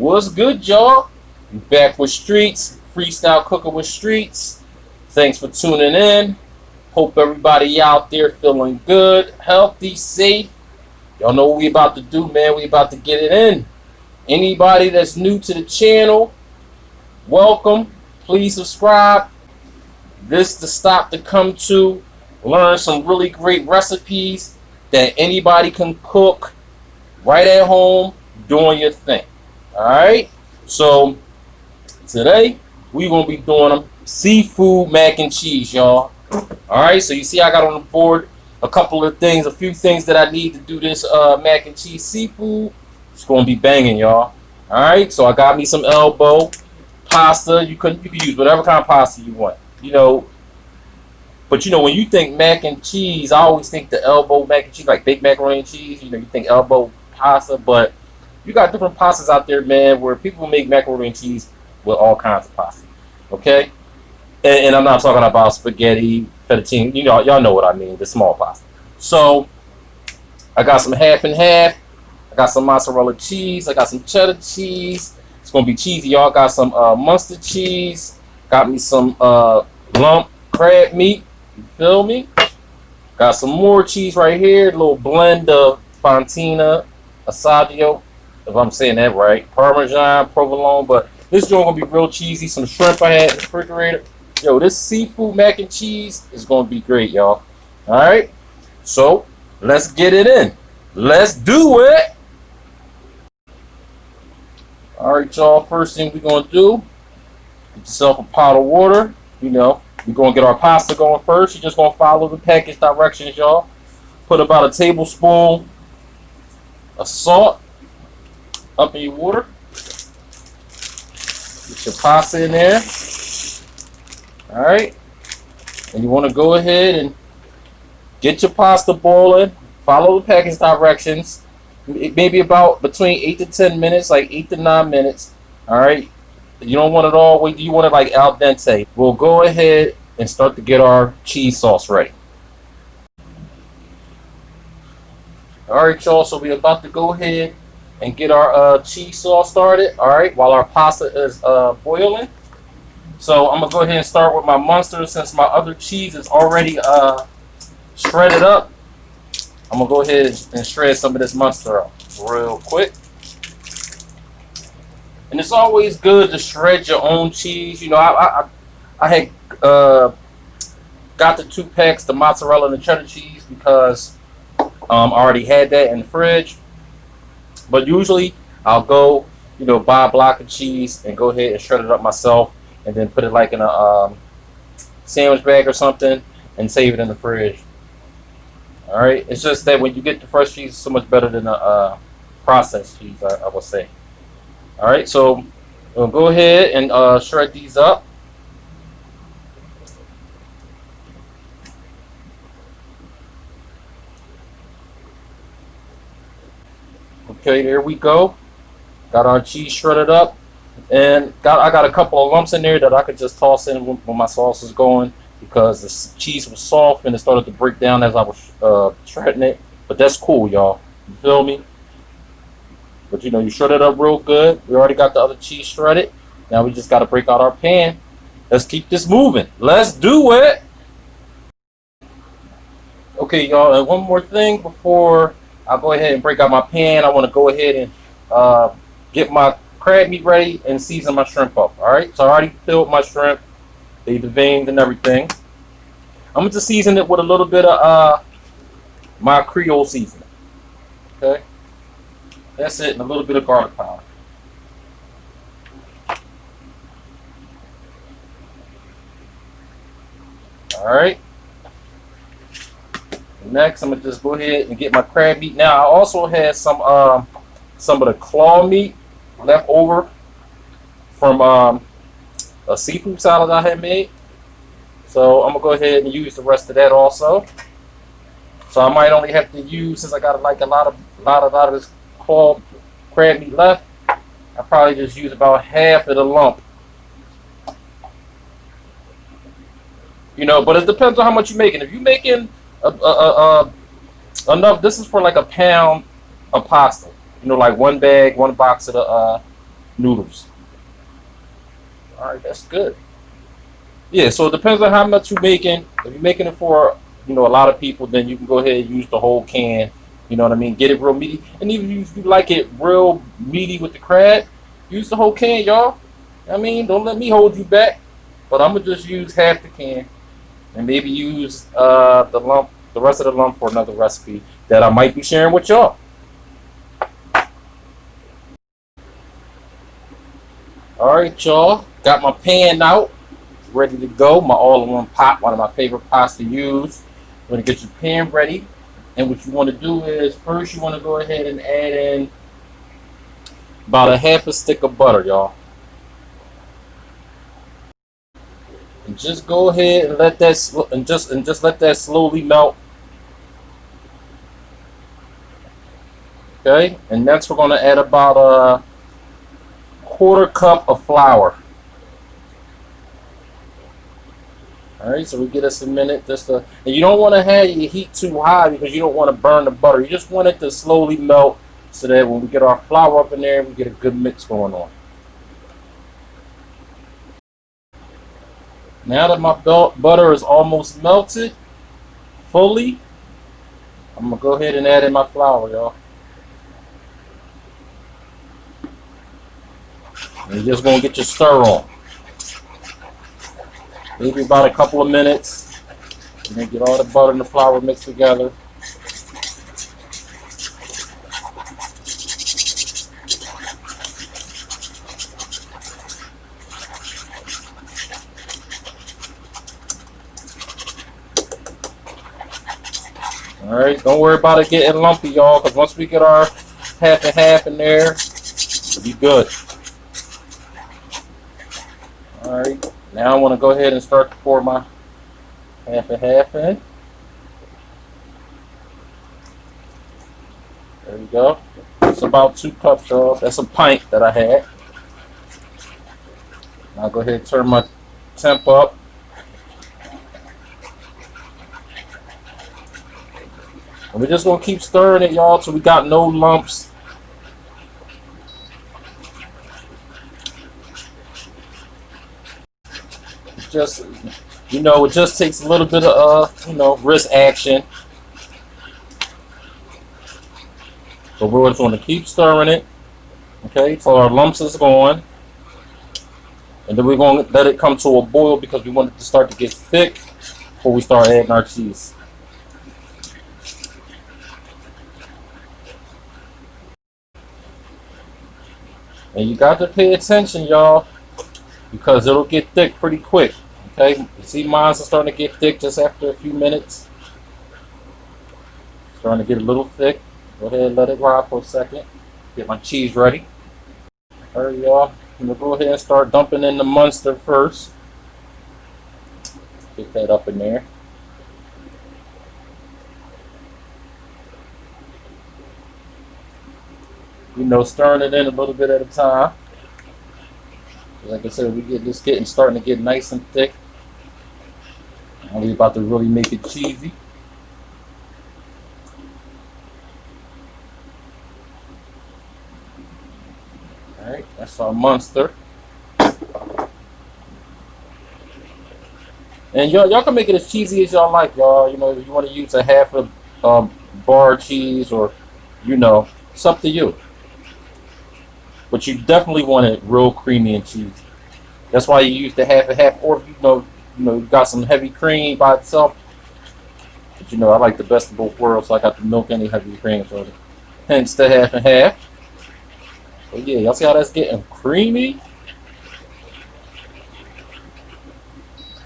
What's good, y'all? We back with Streets, freestyle cooking with Streets. Thanks for tuning in. Hope everybody out there feeling good, healthy, safe. Y'all know what we about to do, man. We about to get it in. Anybody that's new to the channel, welcome. Please subscribe. This is the stop to come to. Learn some really great recipes that anybody can cook right at home doing your thing. Alright? So today we're gonna be doing them seafood mac and cheese, y'all. Alright, so you see I got on the board a few things that I need to do this mac and cheese seafood. It's gonna be banging, y'all. Alright, so I got me some elbow pasta. You can use whatever kind of pasta you want. But when you think mac and cheese, I always think the elbow mac and cheese, like baked macaroni and cheese. You think elbow pasta, but you got different pastas out there, man, where people make macaroni and cheese with all kinds of pasta. Okay? And I'm not talking about spaghetti, fettuccine. Y'all know what I mean, the small pasta. So I got some half and half. I got some mozzarella cheese. I got some cheddar cheese. It's gonna be cheesy, y'all. Got some mustard cheese. Got me some lump crab meat. You feel me? Got some more cheese right here. A little blend of Fontina, Assadio, if I'm saying that right. Parmesan, provolone. But this joint gonna be real cheesy. Some shrimp I had in the refrigerator. Yo, this seafood mac and cheese is gonna be great, y'all. Alright? So, let's get it in. Let's do it. Alright, y'all. First thing we're gonna do, get yourself a pot of water. We're going to get our pasta going first. You're just going to follow the package directions, y'all. Put about a tablespoon of salt up in your water. Get your pasta in there. Alright. And you want to go ahead and get your pasta boiling. Follow the package directions. Maybe about between 8 to 10 minutes, like 8 to 9 minutes. Alright. You don't want it all wait. You want it like al dente. We'll go ahead and start to get our cheese sauce ready. Alright, y'all. So we're about to go ahead and get our cheese sauce started. Alright, while our pasta is boiling. So I'm going to go ahead and start with my mustard since my other cheese is already shredded up. I'm going to go ahead and shred some of this mustard up real quick. And it's always good to shred your own cheese. I had got the 2 packs, the mozzarella and the cheddar cheese, because I already had that in the fridge. But usually I'll go, buy a block of cheese and go ahead and shred it up myself, and then put it like in a sandwich bag or something and save it in the fridge. All right. It's just that when you get the fresh cheese, it's so much better than the processed cheese, I would say. Alright, so we'll go ahead and shred these up. Okay, there we go. Got our cheese shredded up. And I got a couple of lumps in there that I could just toss in when my sauce is going, because the cheese was soft and it started to break down as I was shredding it. But that's cool, y'all. You feel me? But you shred it up real good. We already got the other cheese shredded. Now we just got to break out our pan. Let's keep this moving. Let's do it. Okay, y'all. And one more thing before I go ahead and break out my pan. I want to go ahead and get my crab meat ready and season my shrimp up. All right. So I already filled my shrimp. They deveined and everything. I'm going to season it with a little bit of my Creole seasoning. Okay. That's it, and a little bit of garlic powder. Alright. Next, I'm going to just go ahead and get my crab meat. Now, I also had some of the claw meat left over from a seafood salad I had made. So, I'm going to go ahead and use the rest of that also. So, I might only have to use, since I got like a lot of this crab meat left, I probably just use about half of the lump. But it depends on how much you're making. If you're making enough, this is for like a pound of pasta. Like one box of the noodles. All right, that's good. Yeah, so it depends on how much you're making. If you're making it for a lot of people, then you can go ahead and use the whole can. You know what I mean? Get it real meaty, and even if you like it real meaty with the crab, use the whole can, y'all. I mean, don't let me hold you back. But I'm gonna just use half the can, and maybe use the rest of the lump for another recipe that I might be sharing with y'all. All right, y'all. Got my pan out, ready to go. My all-in-one pot, one of my favorite pots to use. You're gonna get your pan ready, and what you want to do is first you want to go ahead and add in about a half a stick of butter, y'all, and just go ahead and let that just let that slowly melt. Okay, and next we're gonna add about a quarter cup of flour. All right, so we get us a minute and you don't want to have your heat too high because you don't want to burn the butter. You just want it to slowly melt so that when we get our flour up in there, we get a good mix going on. Now that my butter is almost melted fully, I'm gonna go ahead and add in my flour, y'all. And you're just gonna get your stir on. Maybe about a couple of minutes. And then get all the butter and the flour mixed together. All right, don't worry about it getting lumpy, y'all, because once we get our half and half in there, it'll be good. All right, now I want to go ahead and start to pour my half and half in. There we go. It's about 2 cups, y'all. That's a pint that I had. Now I'll go ahead and turn my temp up. And we're just going to keep stirring it, y'all, till we got no lumps. Just, it just takes a little bit of, wrist action. But we're just going to keep stirring it, okay, till our lumps is gone. And then we're going to let it come to a boil because we want it to start to get thick before we start adding our cheese. And you got to pay attention, y'all, because it'll get thick pretty quick. Okay, you see mine's starting to get thick just after a few minutes. Starting to get a little thick. Go ahead and let it ride for a second. Get my cheese ready. All right, y'all. I'm going to go ahead and start dumping in the Munster first. Get that up in there. Stirring it in a little bit at a time. Like I said, we get this starting to get nice and thick. Now we're about to really make it cheesy. All right, that's our Munster. And y'all can make it as cheesy as y'all like, y'all. If you want to use a half of bar cheese or, it's up to you. But you definitely want it real creamy and cheesy. That's why you use the half and half. Or if you got some heavy cream by itself. But I like the best of both worlds, so I got the milk and the heavy cream. So hence the half and half. But yeah, y'all see how that's getting creamy?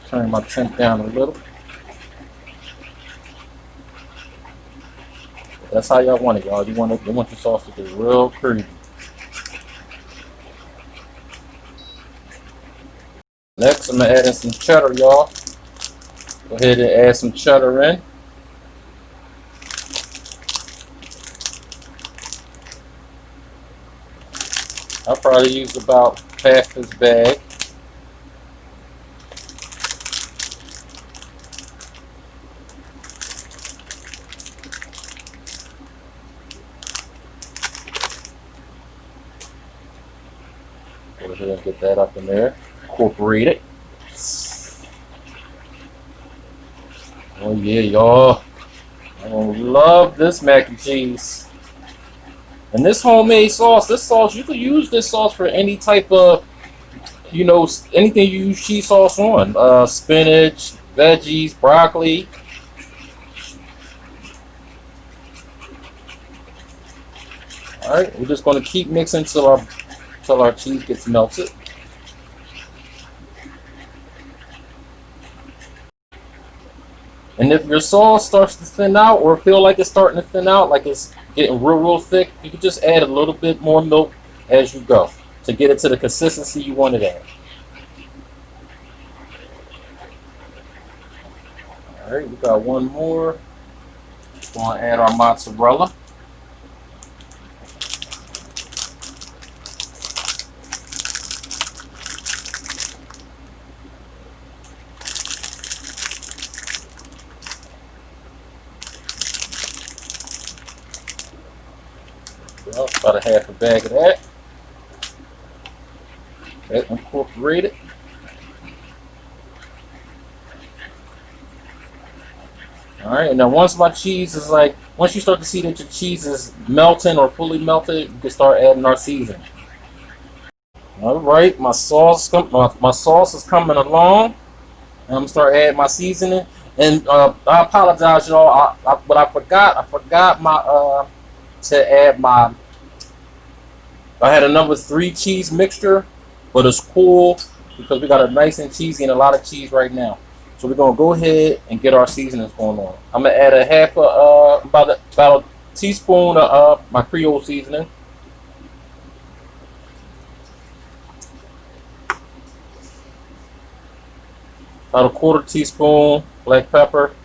Turn my temp down a little. That's how y'all want it, y'all. You want your sauce to get real creamy. Next, I'm going to add in some cheddar, y'all. Go ahead and add some cheddar in. I'll probably use about half this bag. ahead and get that up in there. Incorporate it. Oh yeah, y'all. I love this mac and cheese. And this homemade sauce, you can use this sauce for any type of, anything you use cheese sauce on. Spinach, veggies, broccoli. All right, we're just going to keep mixing till our cheese gets melted. And if your sauce starts to thin out or feel like it's starting to thin out, like it's getting real thick, you can just add a little bit more milk as you go to get it to the consistency you want it at. All right, we got one more. Just want to add our mozzarella. Well, about a half a bag of that. That incorporated. All right, and now once you start to see that your cheese is melting or fully melted, you can start adding our seasoning. All right, my sauce is coming along. And I'm gonna start adding my seasoning. And I apologize, y'all. But I forgot to add my. I had a number 3 cheese mixture, but it's cool because we got a nice and cheesy and a lot of cheese right now. So we're gonna go ahead and get our seasonings going on. I'm gonna add about a teaspoon of my Creole seasoning. About a quarter teaspoon black pepper.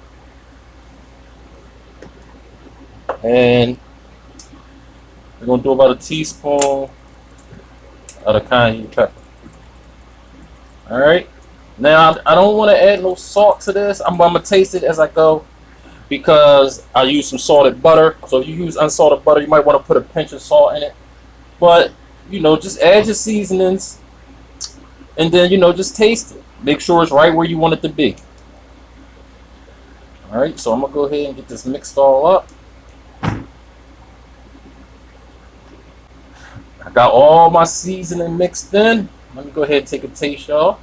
And we're going to do about a teaspoon of the cayenne pepper. Alright. Now, I don't want to add no salt to this. I'm going to taste it as I go because I use some salted butter. So if you use unsalted butter, you might want to put a pinch of salt in it. But, just add your seasonings and then, just taste it. Make sure it's right where you want it to be. Alright, so I'm going to go ahead and get this mixed all up. I got all my seasoning mixed in. Let me go ahead and take a taste, y'all.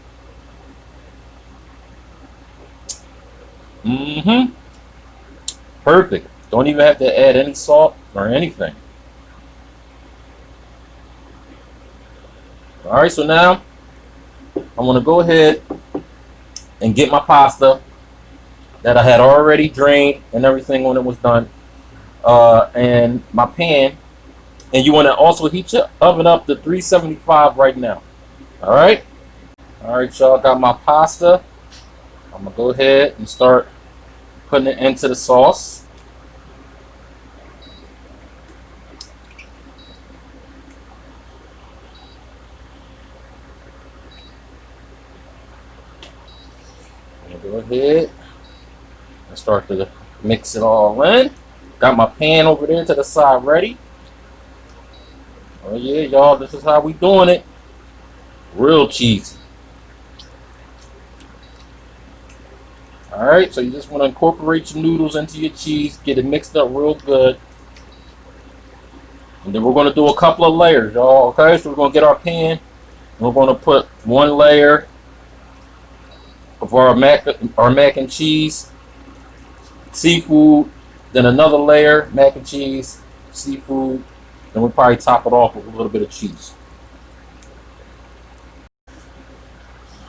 Perfect. Don't even have to add any salt or anything. Alright, so now I'm going to go ahead and get my pasta that I had already drained and everything when it was done. And my pan. And you want to also heat your oven up to 375 right now. Alright? Alright, y'all, got my pasta. I'm going to go ahead and start putting it into the sauce. I'm going to go ahead and start to mix it all in. Got my pan over there to the side ready. Oh yeah, y'all, this is how we doing it. Real cheesy. Alright, so you just want to incorporate your noodles into your cheese, get it mixed up real good. And then we're going to do a couple of layers, y'all, okay? So we're going to get our pan, and we're going to put one layer of our mac and cheese, seafood, then another layer, mac and cheese, seafood, then we'll probably top it off with a little bit of cheese.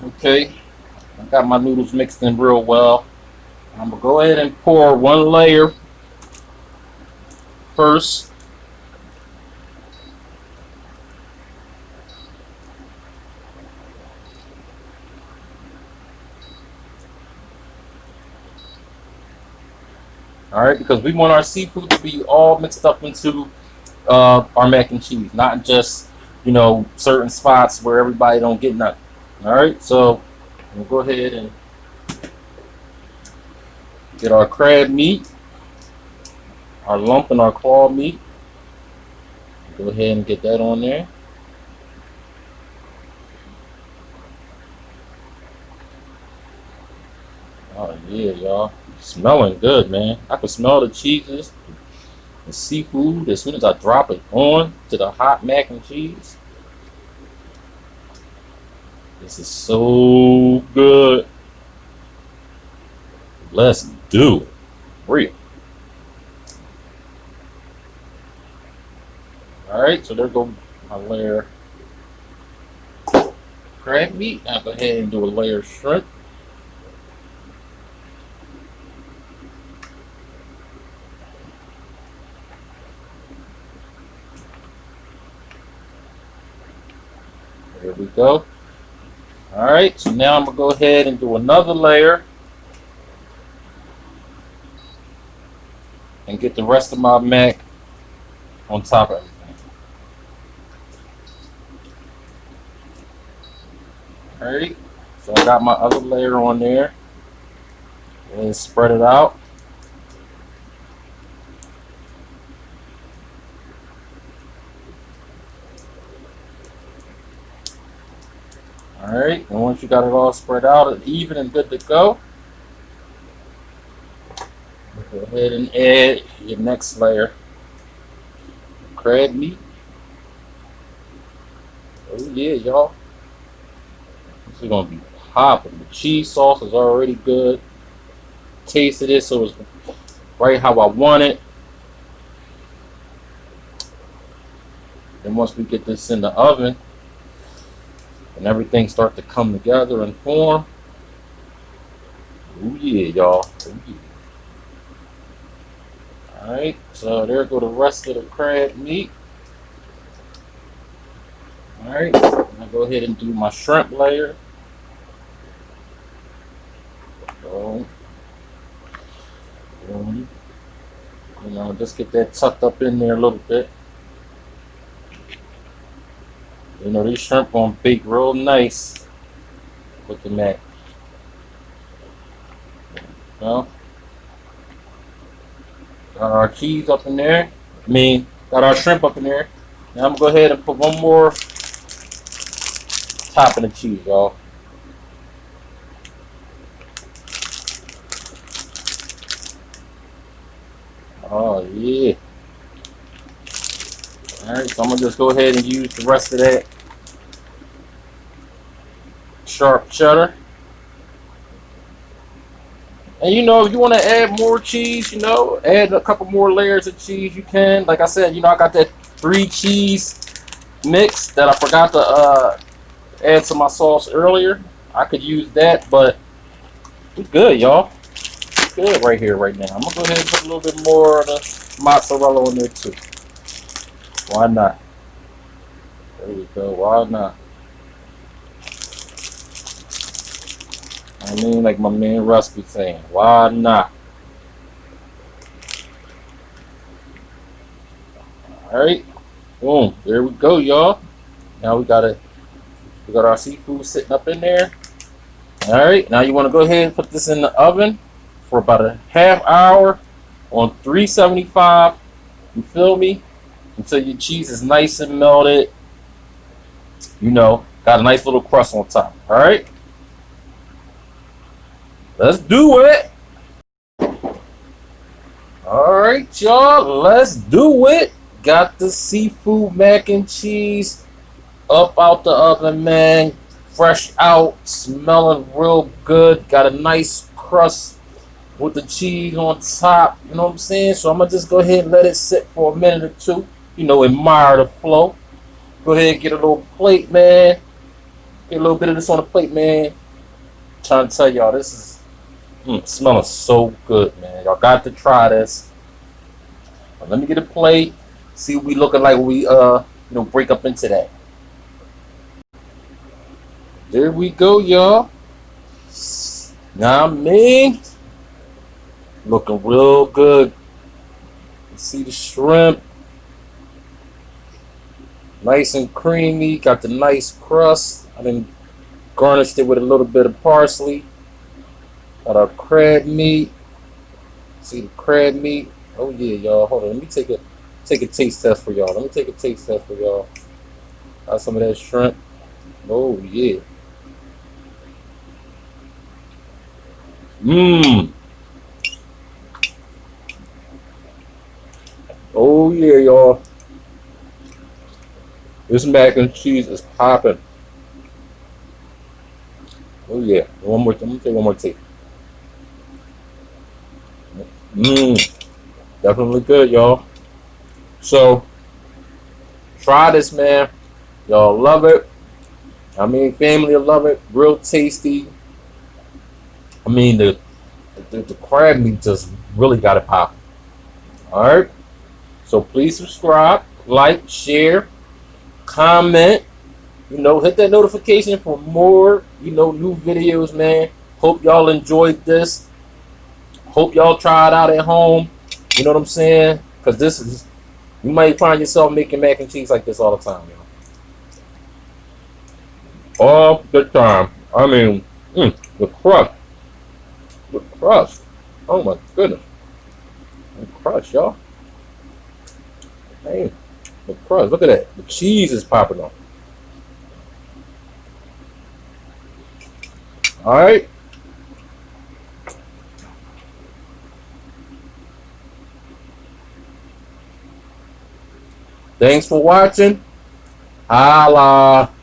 Okay, I got my noodles mixed in real well. I'm going to go ahead and pour one layer first. Alright, because we want our seafood to be all mixed up into our mac and cheese, not just, certain spots where everybody don't get nothing. Alright, so we'll go ahead and get our crab meat, our lump and our claw meat. Go ahead and get that on there. yeah, y'all. Smelling good, man. I can smell the cheeses, the seafood as soon as I drop it on to the hot mac and cheese. This is so good. Let's do it. Real. Alright, so there goes my layer of crab meat. I'll go ahead and do a layer of shrimp. There we go. Alright, so now I'm going to go ahead and do another layer and get the rest of my mac on top of everything. Alright, so I got my other layer on there and spread it out. Alright, and once you got it all spread out and even and good to go ahead and add your next layer of crab meat. Oh yeah, y'all. This is gonna be popping. The cheese sauce is already good. Tasted it, so it's right how I want it. Then once we get this in the oven and everything start to come together and form. Oh yeah, y'all. Oh yeah. Alright, so there go the rest of the crab meat. Alright, I'll go ahead and do my shrimp layer. So, you know, just get that tucked up in there a little bit. You know, these shrimp gonna bake real nice with the mac. Well, got our cheese up in there. Got our shrimp up in there. Now I'm gonna go ahead and put one more topping of cheese, y'all. Oh yeah. Alright, so I'm gonna just go ahead and use the rest of that sharp cheddar. And you know, if you want to add more cheese, you know, add a couple more layers of cheese, you can. Like I said, you know, I got that 3 cheese mix that I forgot to add to my sauce earlier. I could use that, but it's good, y'all. It's good right here, right now. I'm gonna go ahead and put a little bit more of the mozzarella in there too. Why not? There we go. Why not? I mean, like my man Rusty saying, why not? Alright. Boom. There we go, y'all. Now we got our seafood sitting up in there. Alright, now you want to go ahead and put this in the oven for about a half hour on 375. You feel me? Until your cheese is nice and melted. You know, got a nice little crust on top. Alright? Let's do it. Alright, y'all. Let's do it. Got the seafood mac and cheese up out the oven, man. Fresh out. Smelling real good. Got a nice crust with the cheese on top. You know what I'm saying? So I'm going to just go ahead and let it sit for a minute or two. You know, admire the flow. Go ahead and get a little plate, man. Get a little bit of this on the plate, man. Trying to tell y'all, this is smelling so good, man. Y'all got to try this. But let me get a plate. See what we looking like when we you know, break up into that. There we go, y'all. Now me looking real good. You see the shrimp. Nice and creamy. Got the nice crust. I then garnished it with a little bit of parsley. Got our crab meat. See the crab meat? Oh yeah, y'all. Hold on. Let me take a taste test for y'all. Let me take a taste test for y'all. Got some of that shrimp. Oh yeah. Mmm. Oh yeah, y'all. This mac and cheese is popping. Oh yeah. One more. I'm gonna take one more take. Mmm. Definitely good, y'all. So try this, man. Y'all love it. I mean, family will love it. Real tasty. I mean, the crab meat just really got it pop. All right. So please subscribe, like, share, comment. Hit that notification for more, new videos, man. Hope y'all enjoyed this. Hope y'all try it out at home. You know what I'm saying? Because you might find yourself making mac and cheese like this all the time, all the time. I mean, the crust, the crust. Oh my goodness, the crust, y'all. Man, the crust. Look at that. The cheese is popping off. All right. Thanks for watching. Holla.